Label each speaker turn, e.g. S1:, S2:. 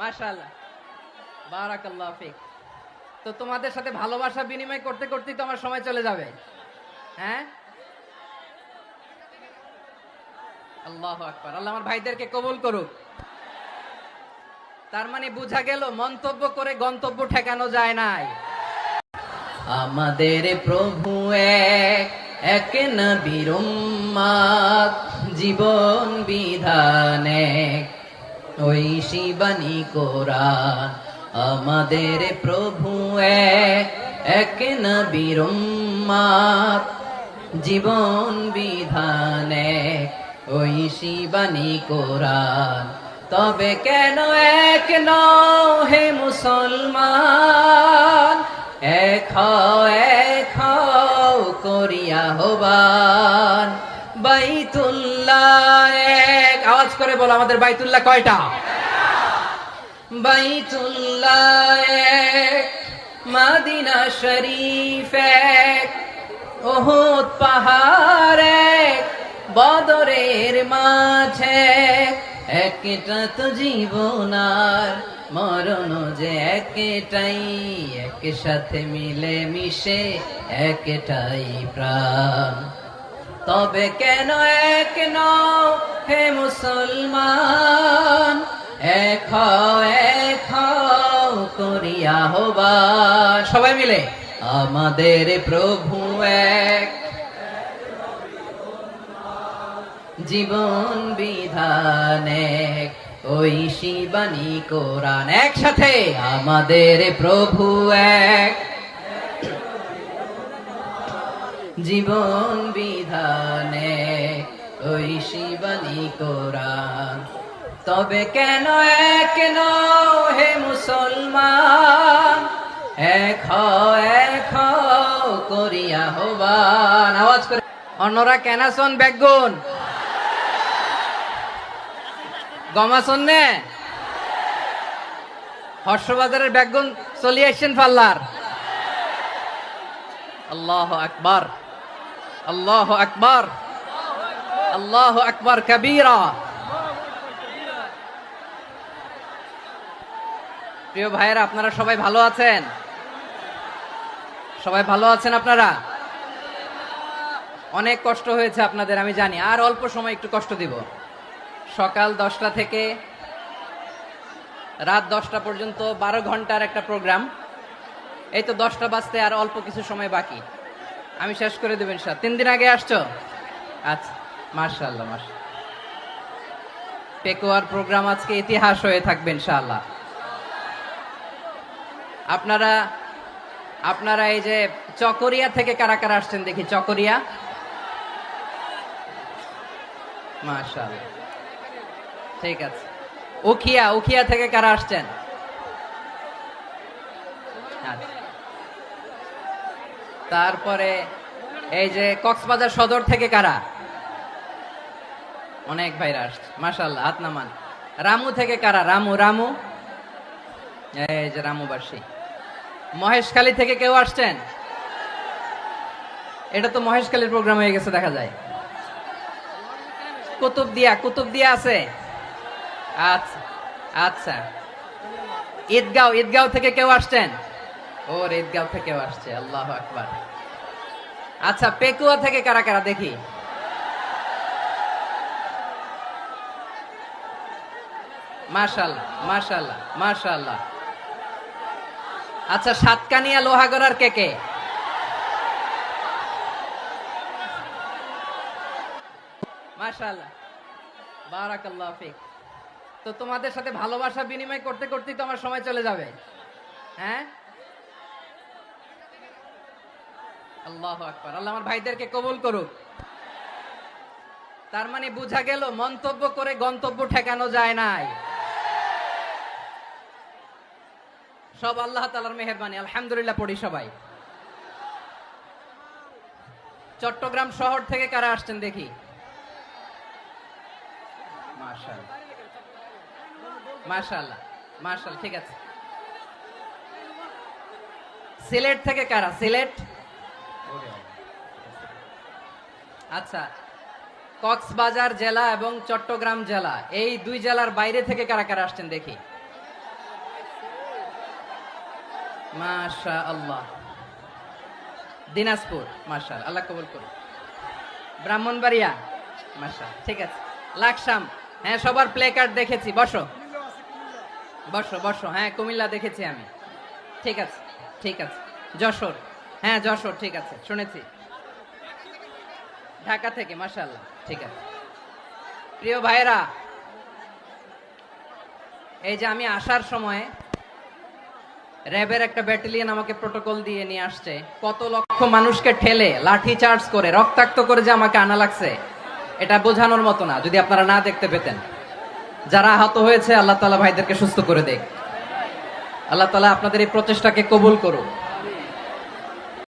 S1: মাশাআল্লাহ, বারাকাল্লাহু ফিক। তো তোমাদের সাথে ভালোবাসা বিনিময় করতে করতেই তো আমার সময় চলে যাবে। হ্যাঁ, আল্লাহু আকবার। আল্লাহ আমার ভাইদেরকে কবুল করুক। তার মানে বোঝা গেল মন্তব্য করে গন্তব্য ঠেকানো যায় নাই। আমাদের প্রভু এক, এক নবীর উম্মত, জীবন বিধান এক, ঐশী বাণী কোরআন। আমাদের প্রভু এক, এক নবীর উম্মত, জীবন বিধান এক, ঐশী বাণী কোরআন। তবে কেন এক নও হে মুসলমান, এক হও করিয়া হবান। বাইতুল্লাহ এক, আওয়াজ করে বলো আমাদের বাইতুল্লাহ কয়টা? বাইতুল্লাহ এক, মদিনা শরীফ এক, উহুদ পাহাড় এক, বদরের মাঝে একটা তো জীবন আর মরণ যে একটাই, একসাথে মিলে মিশে একটাই প্রাণ। তবে কেন এক নও হে মুসলমান, এক হও করিয়া হবান। সবাই মিলে আমাদের প্রভু এক, জীবন বিধান এক, ঐশী বাণী কোরআন। একসাথে আমাদের প্রভু এক, জীবন বিধান এক, ঐশী বাণী কোরআন। তবে কেন এক নও হে মুসলমান, এক হও করিয়া হবান। আওয়াজ করে অন্যরা কেনাসন বেগুন গমাসন নে হর্ষবাজারের বেগুন চলিয়ে আসছেন পাল্লার। আল্লাহু আকবার, আল্লাহু আকবার, আল্লাহু আকবার কবীরা। প্রিয় ভাইয়েরা, আপনারা সবাই ভালো আছেন? সবাই ভালো আছেন আপনারা? অনেক কষ্ট হয়েছে আপনাদের আমি জানি, আর অল্প সময় একটু কষ্ট দিব। সকাল 10টা থেকে রাত 10টা পর্যন্ত 12 ঘন্টার একটা প্রোগ্রাম। এই তো 10টা বাজতে আর অল্প কিছু সময় বাকি, আমি শেষ করে দেবেন। 3 দিন আগে আসছো? আচ্ছা, মাশাআল্লাহ মাশাআল্লাহ। পেকুয়ার প্রোগ্রাম আজকে ইতিহাস হয়ে থাকবে ইনশাআল্লাহ। আপনারা এই যে চকরিয়া থেকে কারা কারা আসছেন দেখি? চকরিয়া, মাশাআল্লাহ, ঠিক আছে। উখিয়া থেকে কারা আসছেন? তারপরে এই যে কক্সবাজার সদর থেকে কারা? অনেক ভাইরা আসছে, মাশাআল্লাহ, হাত নামান। রামু থেকে কারা? রামু, এই যে রামুবাসী। মহেশখালী থেকে কেউ আসছেন? এটা তো মহেশখালীর প্রোগ্রাম হয়ে গেছে দেখা যায়। কুতুবদিয়া আছে? আচ্ছা আচ্ছা। ঈদগাঁও থেকে কেউ আসছেন? ওর ঈদগাঁও থেকেও আসছে, আল্লাহু আকবার। আচ্ছা, পেকুয়া থেকে কারা কারা দেখি? মাশাআল্লাহ মাশাআল্লাহ মাশাআল্লাহ। আচ্ছা, সাতকানিয়া লোহাগড়ার কে? মাশাআল্লাহ, বারাকাল্লাহু ফিক। তো তোমাদের সাথে ভালোবাসা বিনিময় করতে করতেই তো আমার সময় চলে যাবে। হ্যাঁ, আল্লাহু আকবার। আল্লাহ আমার ভাইদেরকে কবুল করুক। তার মানে বোঝা গেল মন্তব্য করে গন্তব্য ঠেকানো যায় নাই। সব আল্লাহ তাআলার মেহেরবানি, আলহামদুলিল্লাহ পড়ি সবাই। চট্টগ্রাম শহর থেকে কারা আসছেন দেখি? মাশাআল্লাহ মাশাআল্লাহ মাশাআল্লাহ, ঠিক আছে। সিলেট থেকে কারা? সিলেট, আচ্ছা। কক্সবাজার জেলা এবং চট্টগ্রাম জেলা, এই দুই জেলার বাইরে থেকে কারা কারা আসছেন দেখি? মাশা আল্লাহ। দিনাজপুর, মাশা আল্লাহ কবুল করুন। ব্রাহ্মণবাড়িয়া, মাশা, ঠিক আছে। লাকসাম, হ্যাঁ সবার প্লে কার্ড দেখেছি, বসো বসো বসো। হ্যাঁ কুমিল্লা দেখেছি আমি, ঠিক আছে ঠিক আছে। যশোর, হ্যাঁ যশোর, ঠিক আছে শুনেছি। ঢাকা থেকে, মাশাআল্লাহ, ঠিক আছে। প্রিয় ভাইরা, এই যে আমি আসার সময় র্যাবের একটা ব্যাটালিয়ন আমাকে প্রোটোকল দিয়ে নিয়ে আসছে, কত লক্ষ মানুষকে ঠেলে লাঠি চার্জ করে রক্তাক্ত করে যে আমাকে আনা লাগছে, এটা বোঝানোর মতো না যদি আপনারা না দেখতে পেতেন। যারা আহত হয়েছে আল্লাহ তাআলা ভাইদেরকে সুস্থ করে দেখ, আল্লাহ তাআলা আপনাদের এই প্রচেষ্টাকে কবুল করুক।